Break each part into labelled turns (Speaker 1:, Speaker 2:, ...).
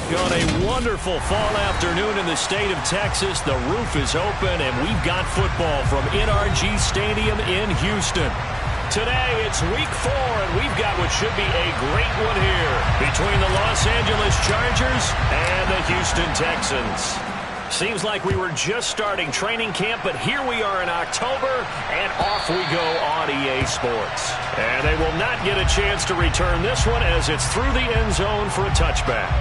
Speaker 1: On a wonderful fall afternoon in the state of Texas, the roof is open, and we've got football from NRG Stadium in Houston. Today, it's week 4, and we've got what should be a great one here between the Los Angeles Chargers and the Houston Texans. Seems like we were just starting training camp, but here we are in October, and off we go on EA Sports. And they will not get a chance to return this one as it's through the end zone for a touchback.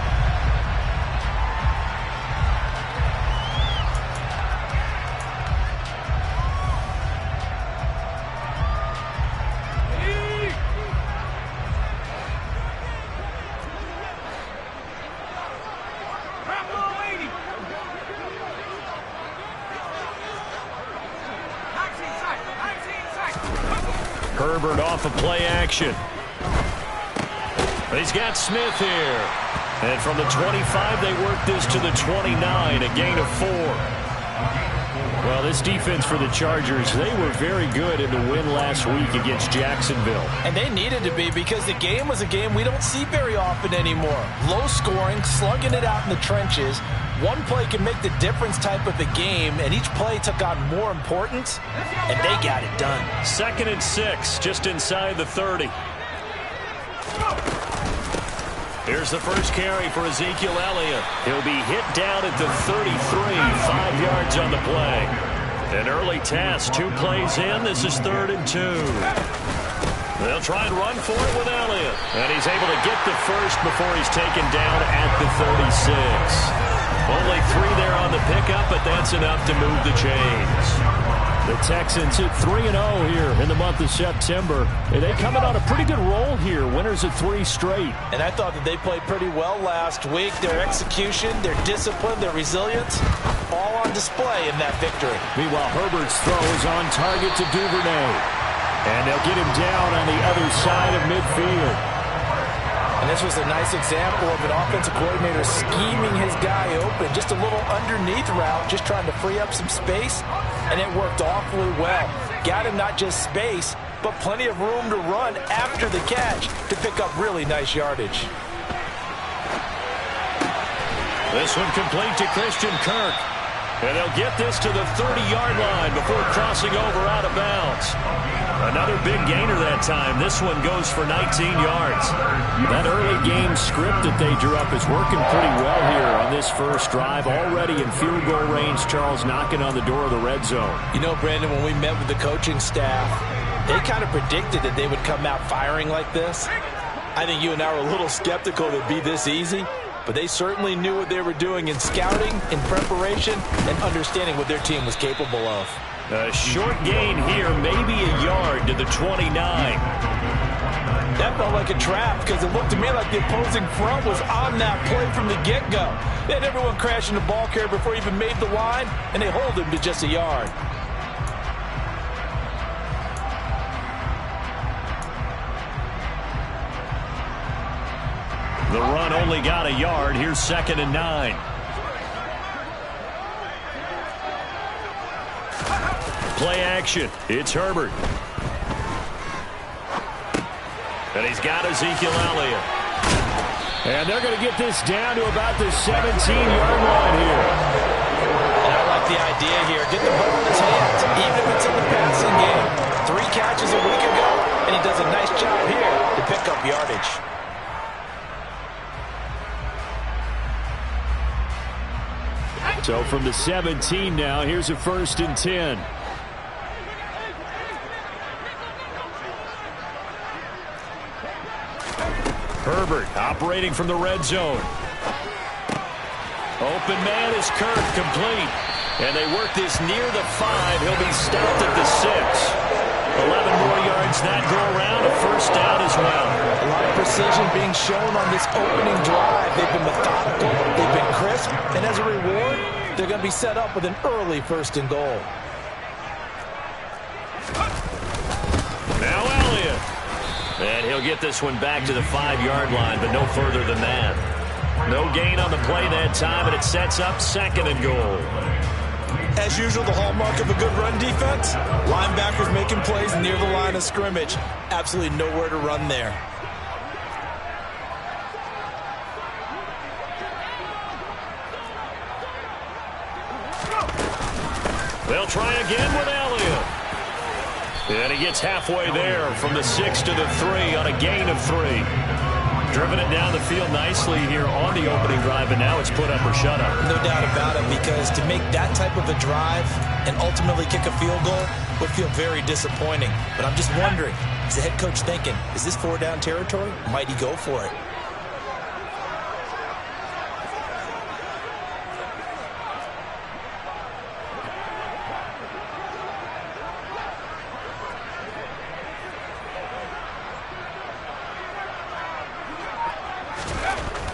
Speaker 1: Herbert off of play action. He's got Smith here. And from the 25, they work this to the 29, a gain of 4. Well, this defense for the Chargers, they were very good in the win last week against Jacksonville.
Speaker 2: And they needed to be, because the game was a game we don't see very often anymore. Low scoring, slugging it out in the trenches. One play can make the difference type of a game, and each play took on more importance, and they got it done.
Speaker 1: 2nd and 6, just inside the 30. Here's the first carry for Ezekiel Elliott. He'll be hit down at the 33, 5 yards on the play. An early task, 2 plays in. This is 3rd and 2. They'll try and run for it with Elliott. And he's able to get the first before he's taken down at the 36. Only 3 there on the pickup, but that's enough to move the chains. The Texans hit 3-0 here in the month of September. And they coming on a pretty good roll here. Winners of 3 straight.
Speaker 2: And I thought that they played pretty well last week. Their execution, their discipline, their resilience, all on display in that victory.
Speaker 1: Meanwhile, Herbert's throw is on target to Duvernay. And they'll get him down on the other side of midfield.
Speaker 2: And this was a nice example of an offensive coordinator scheming his guy open. Just a little underneath route, just trying to free up some space. And it worked awfully well. Got him not just space, but plenty of room to run after the catch to pick up really nice yardage.
Speaker 1: This one complete to Christian Kirk. And they'll get this to the 30-yard line before crossing over out of bounds. Another big gainer that time. This one goes for 19 yards. That early game script that they drew up is working pretty well here on this first drive. Already in field goal range, Charles knocking on the door of the red zone.
Speaker 2: You know, Brandon, when we met with the coaching staff, they kind of predicted that they would come out firing like this. I think you and I were a little skeptical that it'd be this easy. But they certainly knew what they were doing in scouting, in preparation, and understanding what their team was capable of.
Speaker 1: A short gain here, maybe a yard to the 29.
Speaker 2: That felt like a trap because it looked to me like the opposing front was on that play from the get-go. They had everyone crashing the ball carrier before he even made the line, and they hold him to just a yard.
Speaker 1: The run only got a yard. Here's 2nd and 9. Play action. It's Herbert. And he's got Ezekiel Elliott. And they're going to get this down to about the 17-yard line here.
Speaker 2: And I like the idea here. Get the ball in his hands, even if it's in the passing game. 3 catches a week ago, and he does a nice job here to pick up yardage.
Speaker 1: So from the 17 now, here's a 1st and 10. Herbert operating from the red zone. Open man is Kirk, complete. And they work this near the 5. He'll be stopped at the 6. 11 more yards that go around, a 1st down as well.
Speaker 2: A lot of precision being shown on this opening drive. They've been methodical, they've been crisp, and as a reward, they're going to be set up with an early 1st and goal.
Speaker 1: Now Elliott. And he'll get this one back to the 5-yard line, but no further than that. No gain on the play that time, and it sets up 2nd and goal.
Speaker 2: As usual, the hallmark of a good run defense, linebackers making plays near the line of scrimmage. Absolutely nowhere to run there.
Speaker 1: They'll try again with Elliott. And he gets halfway there from the 6 to the 3 on a gain of 3. Driven it down the field nicely here on the opening drive, and now it's put up or shut up.
Speaker 2: No doubt about it, because to make that type of a drive and ultimately kick a field goal would feel very disappointing. But I'm just wondering, is the head coach thinking, is this 4-down territory? Might he go for it?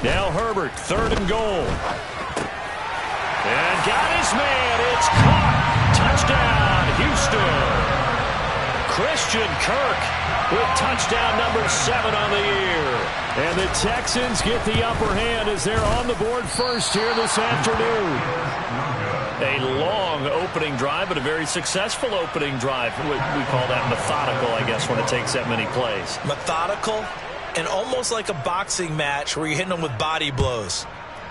Speaker 1: Now Herbert, 3rd and goal. And got his man. It's caught. Touchdown, Houston. Christian Kirk with touchdown number 7 on the year. And the Texans get the upper hand as they're on the board first here this afternoon. A long opening drive, but a very successful opening drive. We call that methodical, I guess, when it takes that many plays.
Speaker 2: Methodical and almost like a boxing match where you're hitting them with body blows.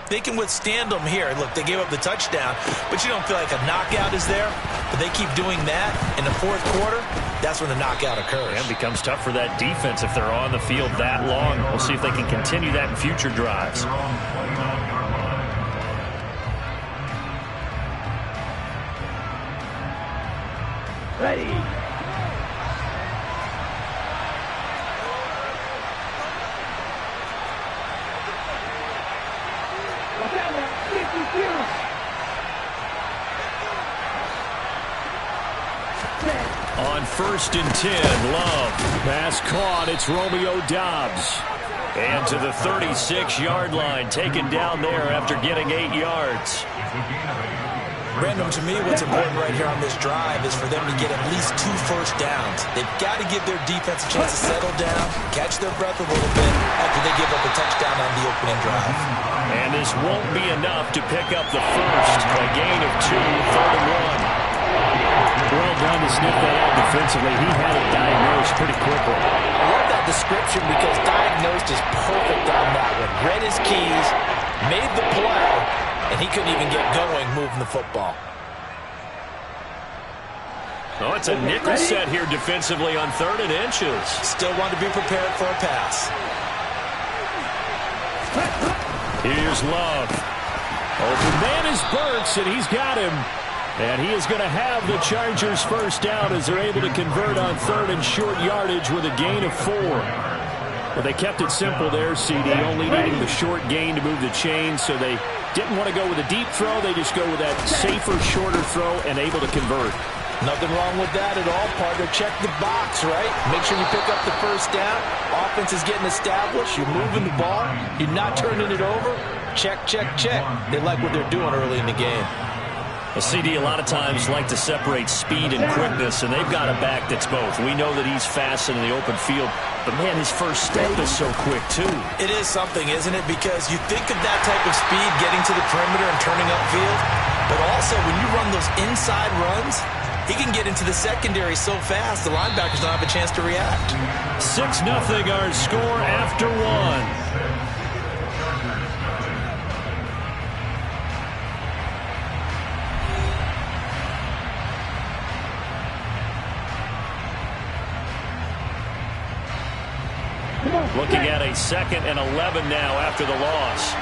Speaker 2: They can withstand them here. Look, they gave up the touchdown, but you don't feel like a knockout is there. But they keep doing that in the 4th quarter. That's when the knockout occurs.
Speaker 1: And it becomes tough for that defense if they're on the field that long. We'll see if they can continue that in future drives.
Speaker 3: Ready.
Speaker 1: On 1st and 10, Love. Pass caught. It's Romeo Doubs. And to the 36-yard line, taken down there after getting 8 yards.
Speaker 2: Brandon, to me, what's important right here on this drive is for them to get at least 2 first downs. They've got to give their defense a chance to settle down, catch their breath a little bit after they give up a touchdown on the opening drive.
Speaker 1: And this won't be enough to pick up the first. A gain of 2, 3rd and 1. Well done to sniff that out defensively. He had it diagnosed pretty quickly.
Speaker 2: I love that description because diagnosed is perfect on that one. Read his keys, made the play, and he couldn't even get going moving the football.
Speaker 1: Oh, it's a nickel set here defensively on 3rd and inches.
Speaker 2: Still want to be prepared for a pass.
Speaker 1: Here's Love. Open man is Burks, and he's got him. And he is going to have the Chargers first down as they're able to convert on 3rd and short yardage with a gain of 4. Well, they kept it simple there, CD, only needing the short gain to move the chains, so they didn't want to go with a deep throw. They just go with that safer, shorter throw and able to convert.
Speaker 2: Nothing wrong with that at all, partner. Check the box, right? Make sure you pick up the first down. Offense is getting established. You're moving the ball. You're not turning it over. Check, check, check. They like what they're doing early in the game.
Speaker 1: Well, CD a lot of times like to separate speed and quickness, and they've got a back that's both. We know that he's fast in the open field, but, man, his first step is so quick, too.
Speaker 2: It is something, isn't it? Because you think of that type of speed getting to the perimeter and turning upfield, but also when you run those inside runs, he can get into the secondary so fast the linebackers don't have a chance to react.
Speaker 1: 6-0 our score after 1. Looking at a 2nd and 11 now after the loss.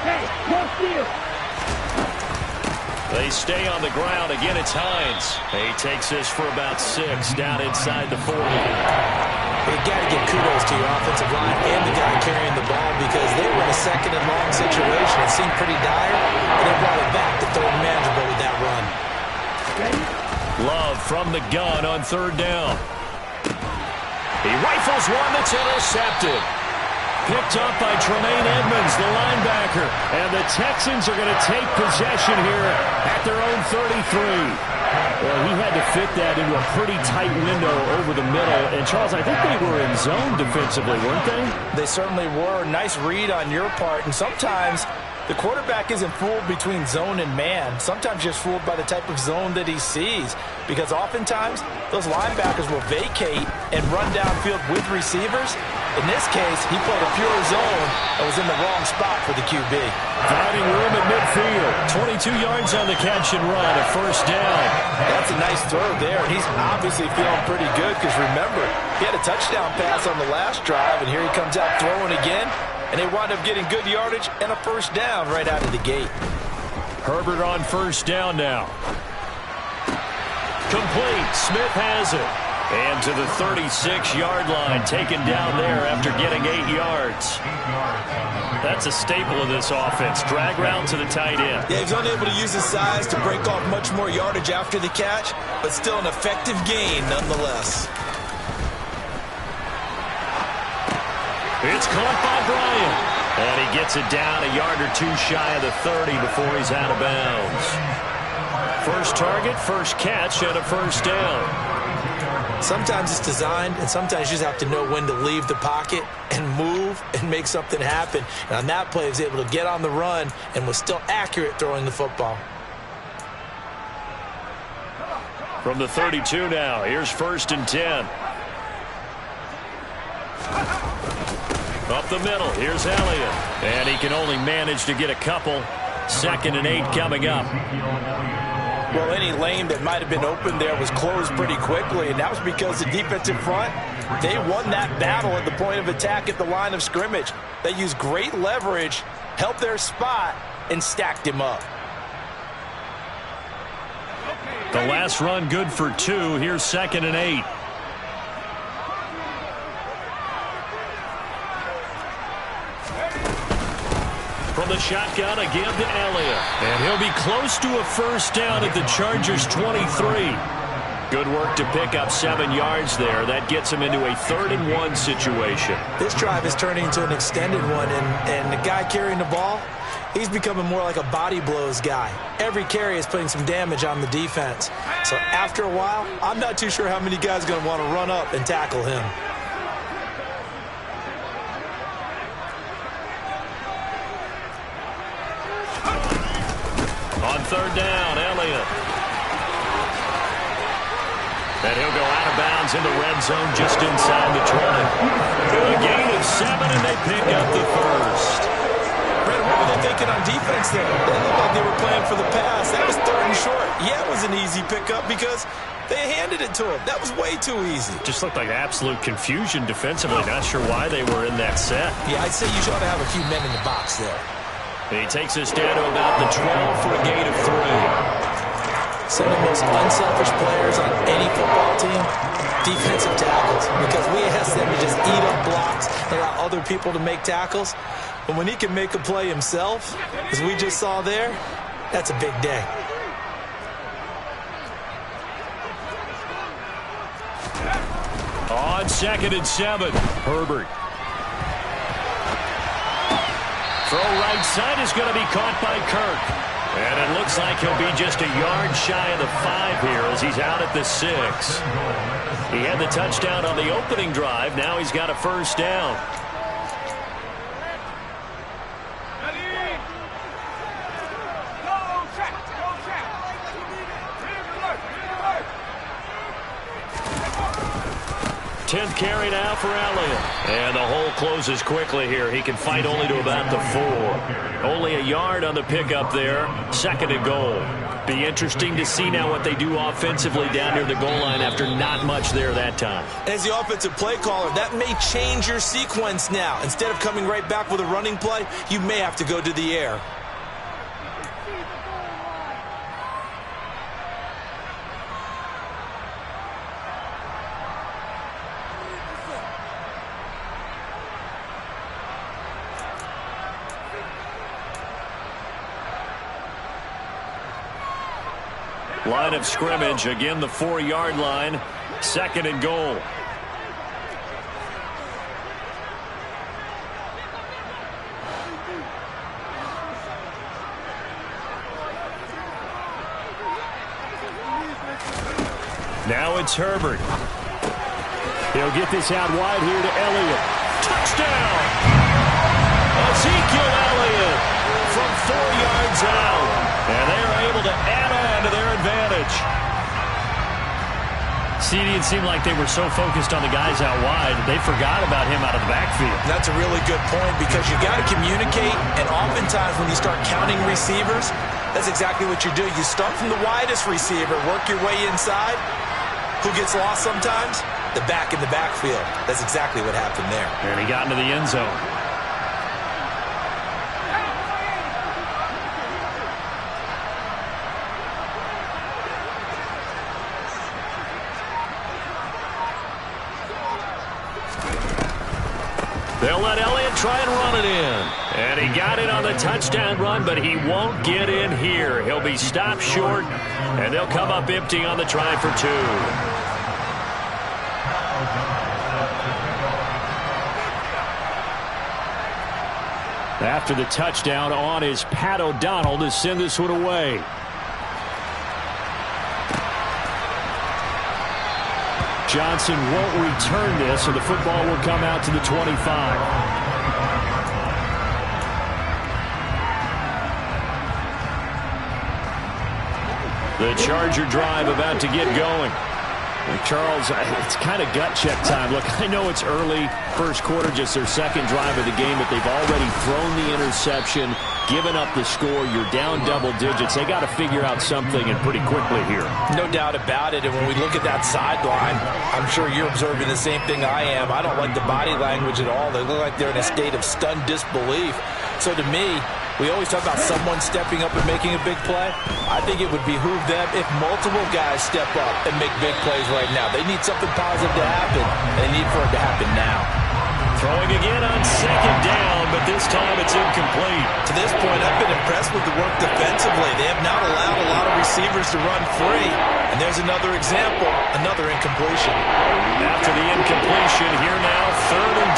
Speaker 1: They stay on the ground. Again, it's Hines. He takes this for about 6 down inside the 40.
Speaker 2: You got to give kudos to your offensive line and the guy carrying the ball because they were in a 2nd and long situation. It seemed pretty dire, and they brought it back to 3rd and manageable with that run.
Speaker 1: Love from the gun on 3rd down. He rifles one that's intercepted. Picked up by Tremaine Edmonds, the linebacker. And the Texans are going to take possession here at their own 33. Well, he had to fit that into a pretty tight window over the middle. And, Charles, I think they were in zone defensively, weren't they?
Speaker 2: They certainly were. Nice read on your part. And sometimes the quarterback isn't fooled between zone and man. Sometimes just fooled by the type of zone that he sees. Because oftentimes those linebackers will vacate and run downfield with receivers. In this case, he played a pure zone and was in the wrong spot for the QB.
Speaker 1: Finding room at midfield. 22 yards on the catch and run, a first down.
Speaker 2: That's a nice throw there, and he's obviously feeling pretty good because, remember, he had a touchdown pass on the last drive, and here he comes out throwing again, and they wind up getting good yardage and a first down right out of the gate.
Speaker 1: Herbert on first down now. Complete. Smith has it. And to the 36-yard line, taken down there after getting 8 yards. That's a staple of this offense. Drag route to the tight end.
Speaker 2: Yeah, he's unable to use his size to break off much more yardage after the catch, but still an effective gain nonetheless.
Speaker 1: It's caught by Bryant. And he gets it down a yard or two shy of the 30 before he's out of bounds. First target, first catch, and a first down.
Speaker 2: Sometimes it's designed, and sometimes you just have to know when to leave the pocket and move and make something happen. And on that play, he was able to get on the run and was still accurate throwing the football.
Speaker 1: From the 32 now, here's 1st and 10. Up the middle, here's Elliott. And he can only manage to get a couple. 2nd and 8 coming up.
Speaker 2: Well, any lane that might have been open there was closed pretty quickly, and that was because the defensive front, they won that battle at the point of attack at the line of scrimmage. They used great leverage, helped their spot, and stacked him up.
Speaker 1: The last run good for 2. Here's 2nd and 8. From the shotgun again to Elliott. And he'll be close to a first down at the Chargers' 23. Good work to pick up 7 yards there. That gets him into a 3rd and 1 situation.
Speaker 2: This drive is turning into an extended one, and the guy carrying the ball, he's becoming more like a body blows guy. Every carry is putting some damage on the defense. So after a while, I'm not too sure how many guys are going to want to run up and tackle him.
Speaker 1: On 3rd down, Elliott. And he'll go out of bounds in the red zone just inside the 20. A gain of 7, and they pick up the first.
Speaker 2: Brett, what were they thinking on defense there? They looked like they were playing for the pass. That was 3rd and short. Yeah, it was an easy pickup because they handed it to him. That was way too easy.
Speaker 1: Just looked like absolute confusion defensively. Not sure why they were in that set.
Speaker 2: Yeah, I'd say you ought to have a few men in the box there.
Speaker 1: He takes us down to about the 12 for a gain of 3.
Speaker 2: Some of the most unselfish players on any football team, defensive tackles, because we ask them to just eat up blocks and allow other people to make tackles. But when he can make a play himself, as we just saw there, that's a big day.
Speaker 1: On 2nd and 7, Herbert. Throw right side is going to be caught by Kirk. And it looks like he'll be just a yard shy of the 5 here as he's out at the 6. He had the touchdown on the opening drive. Now he's got a first down.
Speaker 3: Ready? Go, check, go, check.
Speaker 1: 10th carry now for Elliott. And the hole closes quickly here. He can fight only to about the 4. Only a yard on the pickup there. 2nd and goal. Be interesting to see now what they do offensively down near the goal line after not much there that time.
Speaker 2: As the offensive play caller, that may change your sequence now. Instead of coming right back with a running play, you may have to go to the air.
Speaker 1: Line of scrimmage, again the 4-yard line. 2nd and goal. Now it's Herbert. He'll get this out wide here to Elliott. Touchdown! Ezekiel Elliott from 4 yards out. And they are able to add on to their advantage. CD, it seemed like they were so focused on the guys out wide, they forgot about him out of the backfield.
Speaker 2: That's a really good point because you got to communicate, and oftentimes when you start counting receivers, that's exactly what you do. You start from the widest receiver, work your way inside. Who gets lost sometimes? The back in the backfield. That's exactly what happened there.
Speaker 1: And he got into the end zone. They'll let Elliott try and run it in. And he got it on the touchdown run, but he won't get in here. He'll be stopped short, and they'll come up empty on the try for 2. After the touchdown on is Pat O'Donnell to send this one away. Johnson won't return this, so the football will come out to the 25. The Charger drive about to get going. Charles, it's kind of gut check time. Look, I know it's early, first quarter, just their second drive of the game, but they've already thrown the interception, given up the score. You're down double digits. They got to figure out something, and pretty quickly here.
Speaker 2: No doubt about it, and when we look at that sideline, I'm sure you're observing the same thing I am. I don't like the body language at all. They look like they're in a state of stunned disbelief. So to me, we always talk about someone stepping up and making a big play. I think it would behoove them if multiple guys step up and make big plays right now. They need something positive to happen, and they need for it to happen now.
Speaker 1: Throwing again on second down, but this time it's incomplete.
Speaker 2: To this point, I've been impressed with the work defensively. They have not allowed a lot of receivers to run free. And there's another example, another incompletion.
Speaker 1: After the incompletion, here now, 3rd and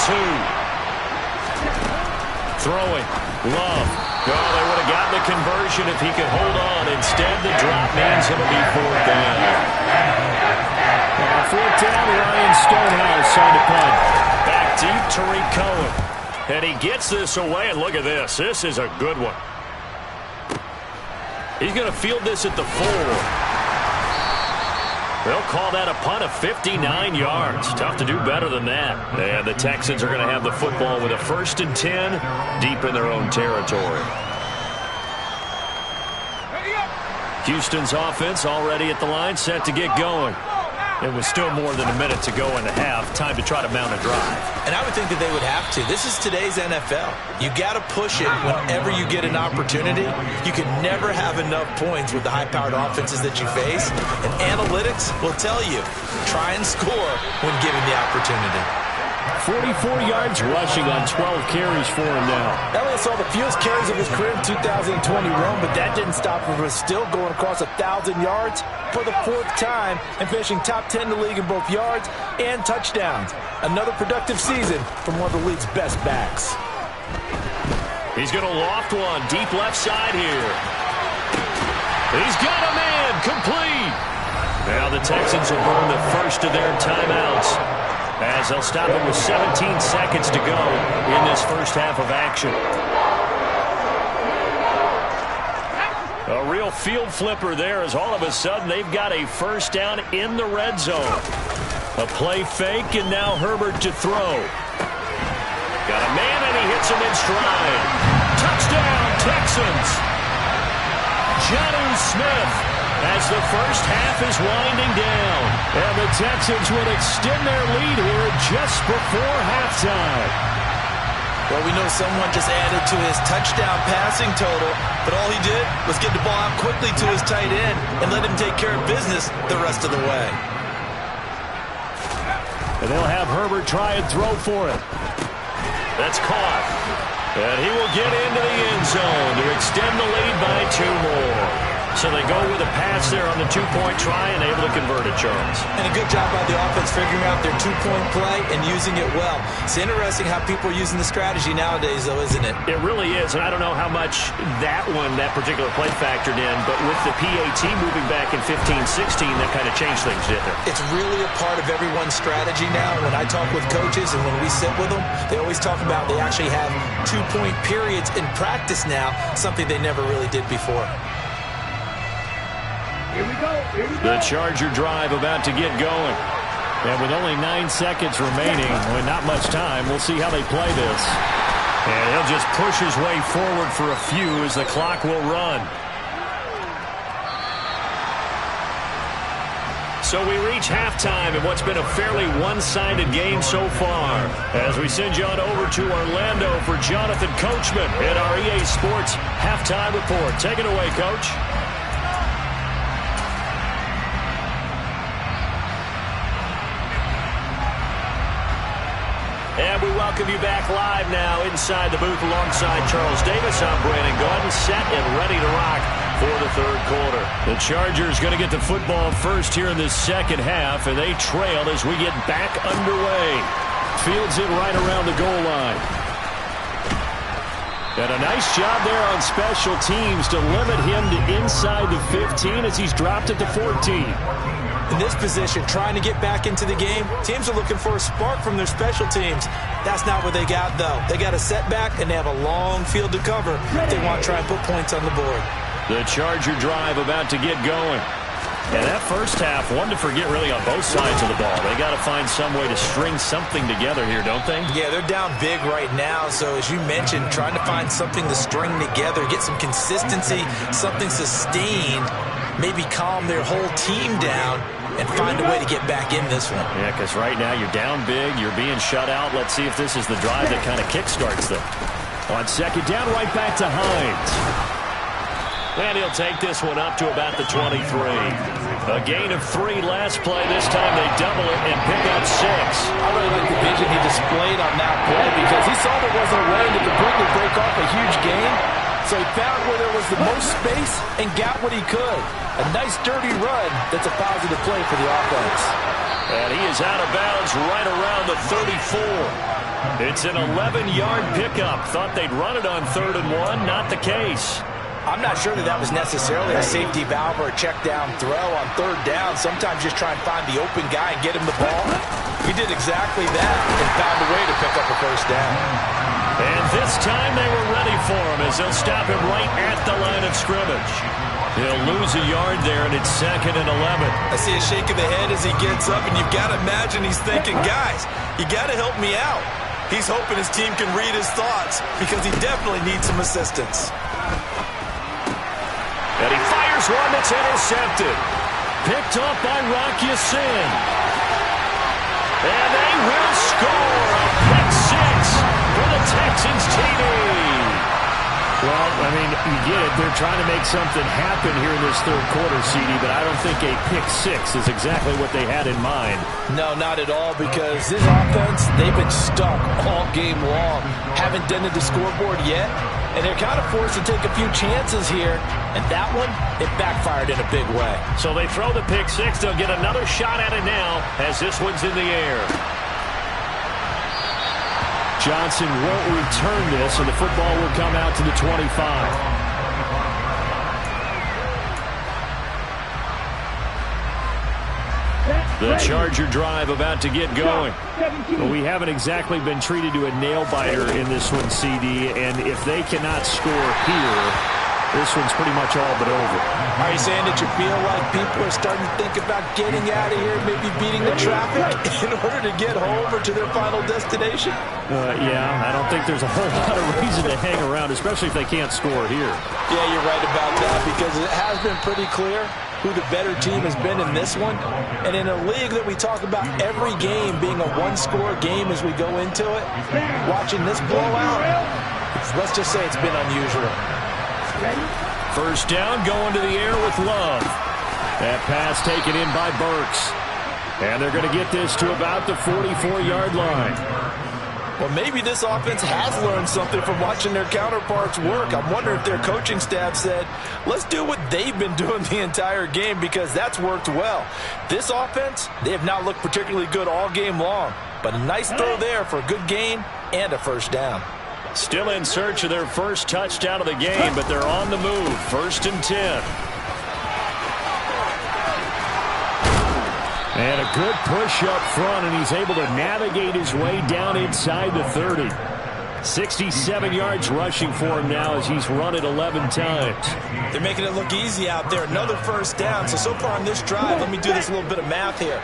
Speaker 1: 2. Throwing, Love. Oh, they would have gotten the conversion if he could hold on. Instead, the drop means it'll be 4th down.
Speaker 3: 4th down, Ryan Stonehouse on the punt.
Speaker 1: Back deep, Tariq Cohen. And he gets this away, and look at this. This is a good one. He's going to field this at the 4. They'll call that a punt of 59 yards. Tough to do better than that. And the Texans are going to have the football with a 1st and 10 deep in their own territory. Houston's offense already at the line, set to get going. It was still more than a minute to go in the half. Time to try to mount a drive.
Speaker 2: And I would think that they would have to. This is today's NFL. You got to push it whenever you get an opportunity. You can never have enough points with the high-powered offenses that you face. And analytics will tell you, try and score when given the opportunity.
Speaker 3: 44 yards rushing on 12 carries for him now.
Speaker 2: Elliott saw the fewest carries of his career in 2021, but that didn't stop him from still going across 1,000 yards for the 4th time and finishing top 10 in the league in both yards and touchdowns. Another productive season from one of the league's best backs.
Speaker 1: He's going to loft one deep left side here. He's got a man complete. Now the Texans will burn the first of their timeouts, as they'll stop it with 17 seconds to go in this first half of action. A real field flipper there, as all of a sudden they've got a 1st down in the red zone. A play fake, and now Herbert to throw. Got a man, and he hits him in stride. Touchdown, Texans. Jonnu Smith, as the first half is winding down. And the Texans will extend their lead here just before halftime.
Speaker 2: Well, we know someone just added to his touchdown passing total, but all he did was get the ball out quickly to his tight end and let him take care of business the rest of the way.
Speaker 1: And they'll have Herbert try and throw for it. That's caught. And he will get into the end zone to extend the lead by 2 more. So they go with a pass there on the 2-point try and able to convert it, Charles.
Speaker 2: And a good job by the offense figuring out their 2-point play and using it well. It's interesting how people are using the strategy nowadays, though, isn't it?
Speaker 1: It really is, and I don't know how much that particular play factored in, but with the PAT moving back in 15-16, that kind of changed things, didn't it?
Speaker 2: It's really a part of everyone's strategy now. When I talk with coaches and when we sit with them, they always talk about they actually have 2-point periods in practice now, something they never really did before.
Speaker 1: The Charger drive about to get going.
Speaker 3: And with only 9 seconds remaining, with not much time, we'll see how they play this.
Speaker 1: And he'll just push his way forward for a few as the clock will run. So we reach halftime in what's been a fairly one-sided game so far. As we send you on over to Orlando for Jonathan Coachman at our EA Sports Halftime Report. Take it away, Coach. And we welcome you back live now inside the booth alongside Charles Davis. I'm Brandon Gaudin, set and ready to rock for the third quarter. The Chargers going to get the football first here in this second half, and they trail as we get back underway. Fields it right around the goal line. And a nice job there on special teams to limit him to inside the 15 as he's dropped it to 14.
Speaker 2: In this position, trying to get back into the game, teams are looking for a spark from their special teams. That's not what they got, though. They got a setback, and they have a long field to cover if they want to try and put points on the board.
Speaker 1: The Charger drive about to get going. And that first half, one to forget really on both sides of the ball. They got to find some way to string something together here, don't they?
Speaker 2: Yeah, they're down big right now. So as you mentioned, trying to find something to string together, get some consistency, something sustained, maybe calm their whole team down and find a way to get back in this one.
Speaker 1: Yeah, because right now you're down big, you're being shut out. Let's see if this is the drive that kind of kickstarts them. On second down, right back to Hines. And he'll take this one up to about the 23. A gain of 3 last play. This time they double it and pick up 6.
Speaker 2: I really like the vision he displayed on that play because he saw there wasn't a way to completely break off a huge gain. So he found where there was the most space and got what he could. A nice dirty run that's a positive play for the offense.
Speaker 1: And he is out of bounds right around the 34. It's an 11-yard pickup. Thought they'd run it on 3rd and 1. Not the case.
Speaker 2: I'm not sure that was necessarily a safety valve or a check down throw on 3rd down. Sometimes just try and find the open guy and get him the ball. He did exactly that and found a way to pick up a 1st down.
Speaker 1: And this time they were ready for him as they'll stop him right at the line of scrimmage. He'll lose a yard there, and it's 2nd and 11.
Speaker 2: I see a shake of the head as he gets up, and you've got to imagine he's thinking, guys, you got to help me out. He's hoping his team can read his thoughts because he definitely needs some assistance.
Speaker 1: And he fires one that's intercepted. Picked off by Rock Ya-Sin. And they will score a pick 6 for the Texans TD.
Speaker 3: Well, I mean, you get it. They're trying to make something happen here in this third quarter, CD, but I don't think a pick 6 is exactly what they had in mind.
Speaker 2: No, not at all, because this offense, they've been stuck all game long. Haven't dented the scoreboard yet, and they're kind of forced to take a few chances here, and that one, it backfired in a big way.
Speaker 1: So they throw the pick 6. They'll get another shot at it now as this one's in the air.
Speaker 3: Johnson won't return this, and the football will come out to the 25.
Speaker 1: The Charger drive about to get going.
Speaker 3: Well, we haven't exactly been treated to a nail-biter in this one, CD, and if they cannot score here, this one's pretty much all but over.
Speaker 2: Are you saying that you feel like people are starting to think about getting out of here, maybe beating the traffic in order to get home or to their final destination?
Speaker 3: Yeah, I don't think there's a whole lot of reason to hang around, especially if they can't score here.
Speaker 2: Yeah, you're right about that because it has been pretty clear who the better team has been in this one. And in a league that we talk about every game being a one-score game as we go into it, watching this blowout, let's just say it's been unusual.
Speaker 1: First down, going to the air with Love. That pass taken in by Burks. And they're going to get this to about the 44-yard line.
Speaker 2: Well, maybe this offense has learned something from watching their counterparts work. I'm wondering if their coaching staff said, let's do what they've been doing the entire game because that's worked well. This offense, they have not looked particularly good all game long. But a nice throw there for a good gain and a 1st down.
Speaker 1: Still in search of their first touchdown of the game, but they're on the move. 1st and 10.
Speaker 3: And a good push up front, and he's able to navigate his way down inside the 30. 67 yards rushing for him now as he's run it 11 times.
Speaker 2: They're making it look easy out there. Another first down. So far on this drive, let me do this little bit of math here.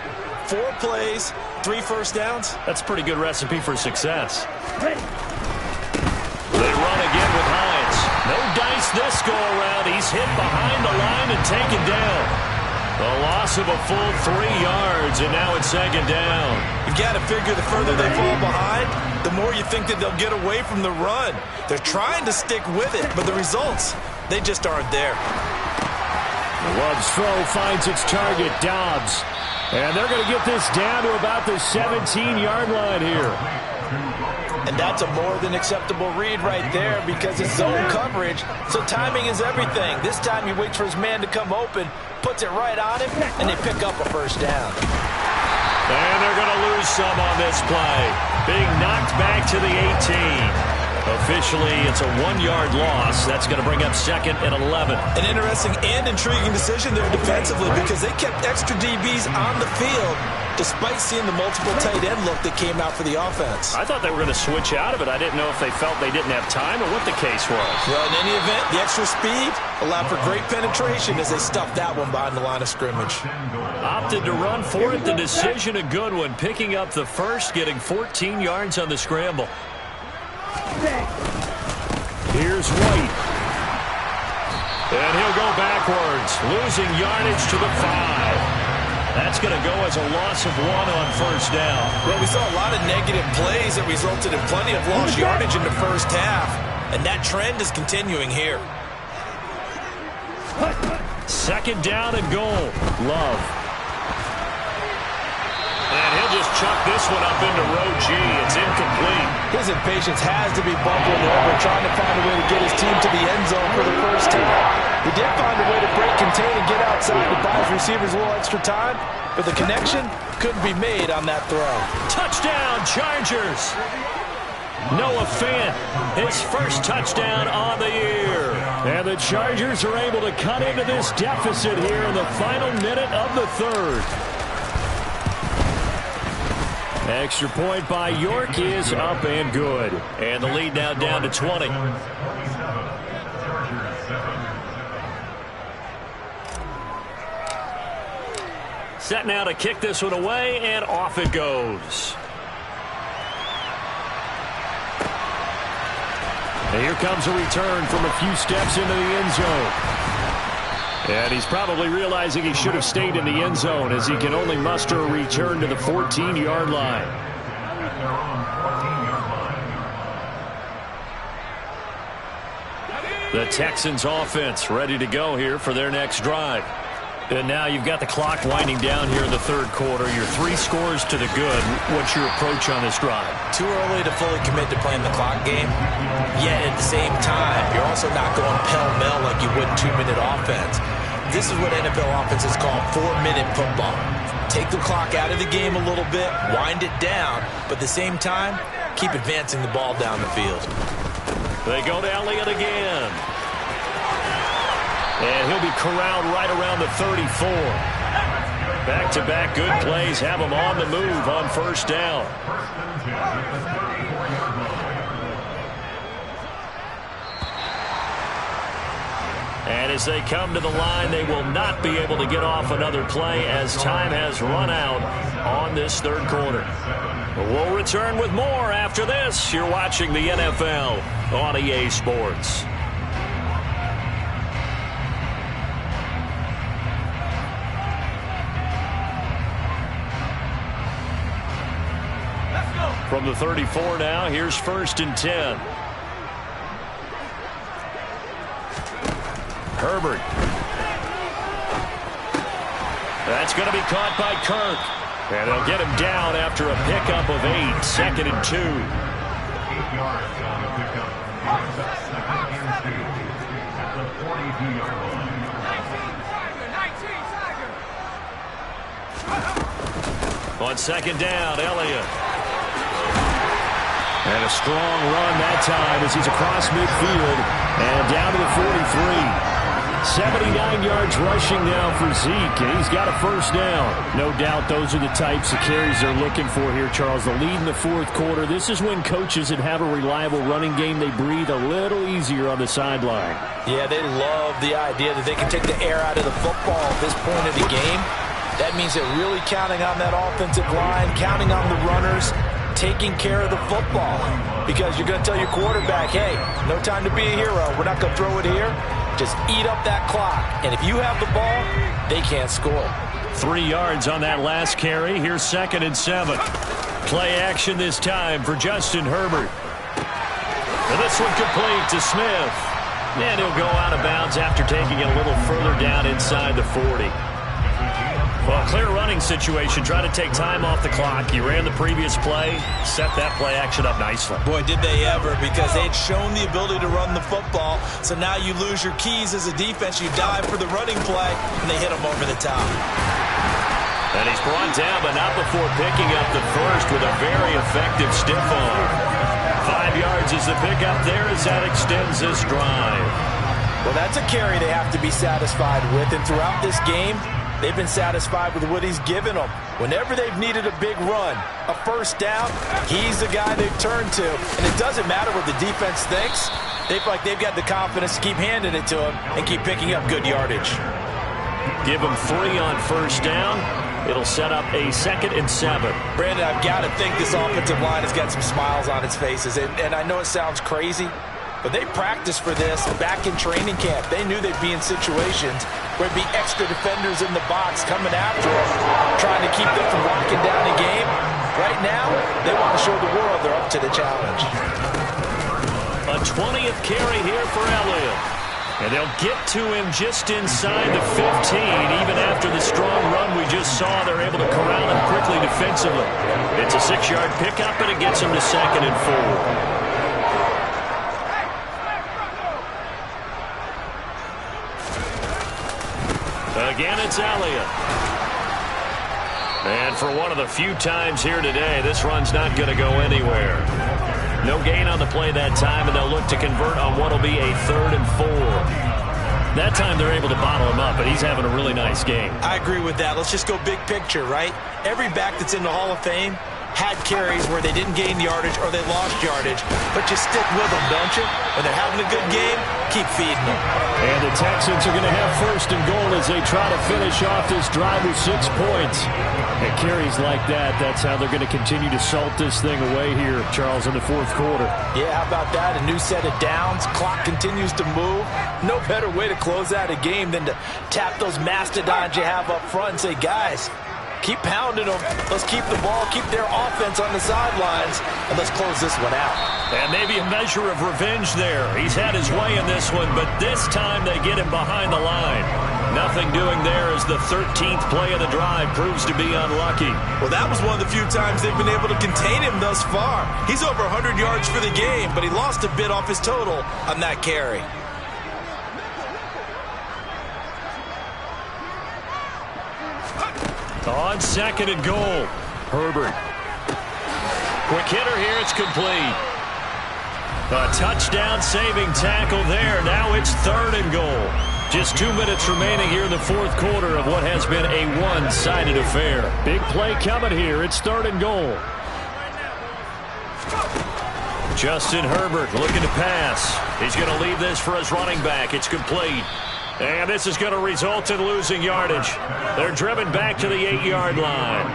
Speaker 2: 4 plays, 3 first downs.
Speaker 1: That's a pretty good recipe for success. They run again with Hines. No dice this go around. He's hit behind the line and taken down. A loss of a full 3 yards, and now it's second down.
Speaker 2: You've got to figure the further they fall behind, the more you think that they'll get away from the run. They're trying to stick with it, but the results, they just aren't there.
Speaker 3: Love's throw finds its target, Dobbs. And they're going to get this down to about the 17-yard line here.
Speaker 2: And that's a more than acceptable read right there because it's zone coverage, so timing is everything. This time he waits for his man to come open, puts it right on him, and they pick up a first down.
Speaker 1: And they're going to lose some on this play. Being knocked back to the 18. Officially, it's a 1-yard loss. That's going to bring up second and 11.
Speaker 2: An interesting and intriguing decision there defensively because they kept extra DBs on the field despite seeing the multiple tight end look that came out for the offense.
Speaker 1: I thought they were going to switch out of it. I didn't know if they felt they didn't have time or what the case was.
Speaker 2: Well, in any event, the extra speed allowed for great penetration as they stuffed that one behind the line of scrimmage.
Speaker 1: Opted to run for it. The decision a good one. Picking up the first, getting 14 yards on the scramble.
Speaker 3: Here's White.
Speaker 1: And he'll go backwards, losing yardage to the 5. That's going to go as a loss of 1 on first down.
Speaker 2: Well, we saw a lot of negative plays that resulted in plenty of lost yardage in the first half, and that trend is continuing here.
Speaker 1: Second down and goal. Love. And he'll just chuck this one up into row G. It's incomplete.
Speaker 2: His impatience has to be bubbling over, trying to find a way to get his team to the end zone for the first time. He did find a way to break, contain, and get outside to buy his receivers a little extra time, but the connection couldn't be made on that throw.
Speaker 1: Touchdown, Chargers. Noah Fant, his first touchdown on the year.
Speaker 3: And the Chargers are able to cut into this deficit here in the final minute of the third. Extra point by York is up and good.
Speaker 1: And the lead now down to 20. Set now to kick this one away, and off it goes.
Speaker 3: And here comes a return from a few steps into the end zone. And he's probably realizing he should have stayed in the end zone as he can only muster a return to the 14-yard line.
Speaker 1: The Texans offense ready to go here for their next drive. And now you've got the clock winding down here in the third quarter. You're 3 scores to the good. What's your approach on this drive?
Speaker 2: Too early to fully commit to playing the clock game. Yet at the same time, you're also not going pell-mell like you would 2-minute offense. This is what NFL offenses call 4-minute football. Take the clock out of the game a little bit, wind it down, but at the same time, keep advancing the ball down the field.
Speaker 1: They go to Elliott again. And he'll be corralled right around the 34. Back-to-back good plays have him on the move on first down. And as they come to the line, they will not be able to get off another play as time has run out on this third quarter. We'll return with more after this. You're watching the NFL on EA Sports. From the 34 now, here's 1st and 10. Herbert. That's going to be caught by Kirk. And they'll get him down after a pickup of 8. 2nd and 2. On 2nd down, Elliott. And a strong run that time as he's across midfield and down to the 43.
Speaker 3: 79 yards rushing now for Zeke, and he's got a first down. No doubt those are the types of carries they're looking for here, Charles. The lead in the fourth quarter. This is when coaches that have a reliable running game, they breathe a little easier on the sideline.
Speaker 2: Yeah, they love the idea that they can take the air out of the football at this point of the game. That means they're really counting on that offensive line, counting on the runners, taking care of the football. Because you're going to tell your quarterback, hey, no time to be a hero. We're not going to throw it here. Just eat up that clock. And if you have the ball, they can't score.
Speaker 3: 3 yards on that last carry. Here's 2nd and 7. Play action this time for Justin Herbert. And this one complete to Smith. And he'll go out of bounds after taking it a little further down inside the 40. Well, clear running situation. Try to take time off the clock. You ran the previous play, set that play action up nicely.
Speaker 2: Boy, did they ever, because they'd shown the ability to run the football. So now you lose your keys as a defense. You dive for the running play, and they hit them over the top.
Speaker 3: And he's brought down, but not before picking up the first with a very effective stiff arm. 5 yards is the pickup there as that extends this drive.
Speaker 2: Well, that's a carry they have to be satisfied with, and throughout this game, they've been satisfied with what he's given them. Whenever they've needed a big run, a first down, he's the guy they've turned to. And it doesn't matter what the defense thinks. They feel like they've got the confidence to keep handing it to him and keep picking up good yardage.
Speaker 3: Give him 3 on first down. It'll set up a 2nd and 7.
Speaker 2: Brandon, I've got to think this offensive line has got some smiles on its faces. And I know it sounds crazy, but they practiced for this back in training camp. They knew they'd be in situations where there'd be extra defenders in the box coming after them, trying to keep them from locking down the game. Right now, they want to show the world they're up to the challenge.
Speaker 3: A 20th carry here for Elliott. And they'll get to him just inside the 15. Even after the strong run we just saw, they're able to corral him quickly defensively. It's a 6-yard pickup, and it gets him to 2nd and 4. Again, it's Elliott. And for one of the few times here today, this run's not going to go anywhere. No gain on the play that time, and they'll look to convert on what will be a 3rd and 4. That time they're able to bottle him up, but he's having a really nice game.
Speaker 2: I agree with that. Let's just go big picture, right? Every back that's in the Hall of Fame had carries where they didn't gain yardage or they lost yardage, but you stick with them, don't you? When they're having a good game, keep feeding them.
Speaker 3: And the Texans are going to have 1st and goal as they try to finish off this drive with 6 points. And carries like that, that's how they're going to continue to salt this thing away here, Charles, in the 4th quarter.
Speaker 2: Yeah, how about that? A new set of downs. Clock continues to move. No better way to close out a game than to tap those mastodons you have up front and say, guys, keep pounding them. Let's keep the ball, keep their offense on the sidelines, and let's close this one out.
Speaker 3: And maybe a measure of revenge there. He's had his way in this one, but this time they get him behind the line. Nothing doing there as the 13th play of the drive proves to be unlucky.
Speaker 2: Well, that was one of the few times they've been able to contain him thus far. He's over 100 yards for the game, but he lost a bit off his total on that carry.
Speaker 3: On 2nd and goal, Herbert. Quick hitter here, it's complete. A touchdown saving tackle there. Now it's 3rd and goal. Just 2 minutes remaining here in the 4th quarter of what has been a one-sided affair. Big play coming here. It's 3rd and goal. Justin Herbert looking to pass. He's going to leave this for his running back. It's complete. And this is going to result in losing yardage. They're driven back to the 8-yard line.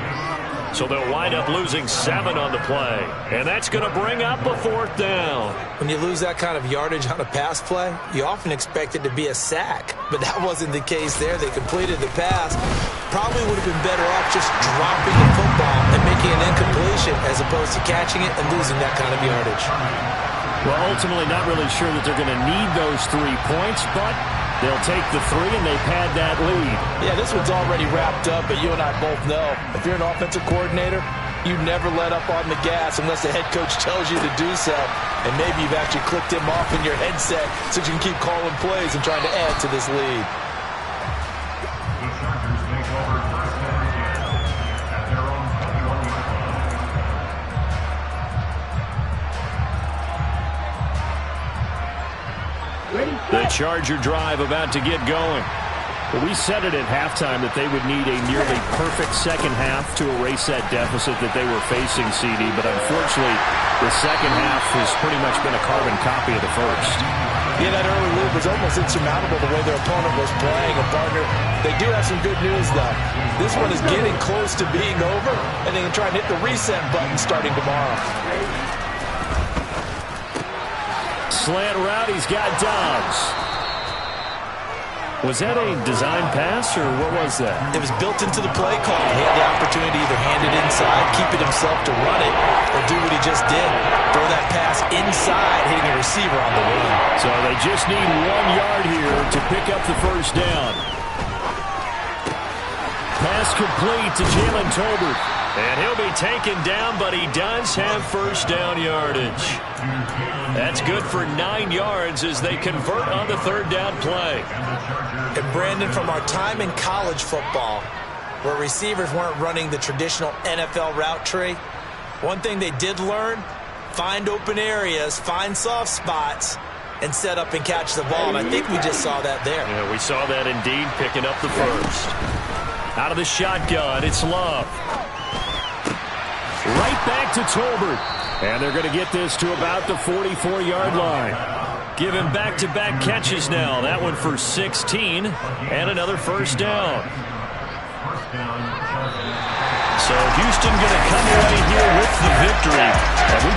Speaker 3: So they'll wind up losing 7 on the play. And that's going to bring up a 4th down.
Speaker 2: When you lose that kind of yardage on a pass play, you often expect it to be a sack. But that wasn't the case there. They completed the pass. Probably would have been better off just dropping the football and making an incompletion as opposed to catching it and losing that kind of yardage.
Speaker 3: Well, ultimately not really sure that they're going to need those 3 points, but they'll take the 3 and they pad that lead.
Speaker 2: Yeah, this one's already wrapped up, but you and I both know if you're an offensive coordinator, you never let up on the gas unless the head coach tells you to do so. And maybe you've actually clicked him off in your headset so you can keep calling plays and trying to add to this lead.
Speaker 3: The Charger drive about to get going. Well, we said it at halftime that they would need a nearly perfect second half to erase that deficit that they were facing, CD. But unfortunately, the second half has pretty much been a carbon copy of the first.
Speaker 2: Yeah, that early lead was almost insurmountable the way their opponent was playing. And, partner, they do have some good news, though. This one is getting close to being over, and they can try and hit the reset button starting tomorrow.
Speaker 3: Slant route, he's got Dobbs. Was that a design pass, or what was that?
Speaker 2: It was built into the play call. He had the opportunity to either hand it inside, keep it himself to run it, or do what he just did. Throw that pass inside, hitting a receiver on the run.
Speaker 3: So they just need 1 yard here to pick up the first down. Pass complete to Jalen Tolbert. And he'll be taken down, but he does have first down yardage. That's good for 9 yards as they convert on the third down play.
Speaker 2: And Brandon, from our time in college football, where receivers weren't running the traditional NFL route tree, one thing they did learn, find open areas, find soft spots, and set up and catch the ball. And I think we just saw that there.
Speaker 3: Yeah, we saw that indeed, picking up the first. Out of the shotgun, it's Love. Right back to Tolbert. And they're going to get this to about the 44-yard line. Give him back-to-back catches now. That one for 16 and another first down. So Houston going to come away here with the victory. And we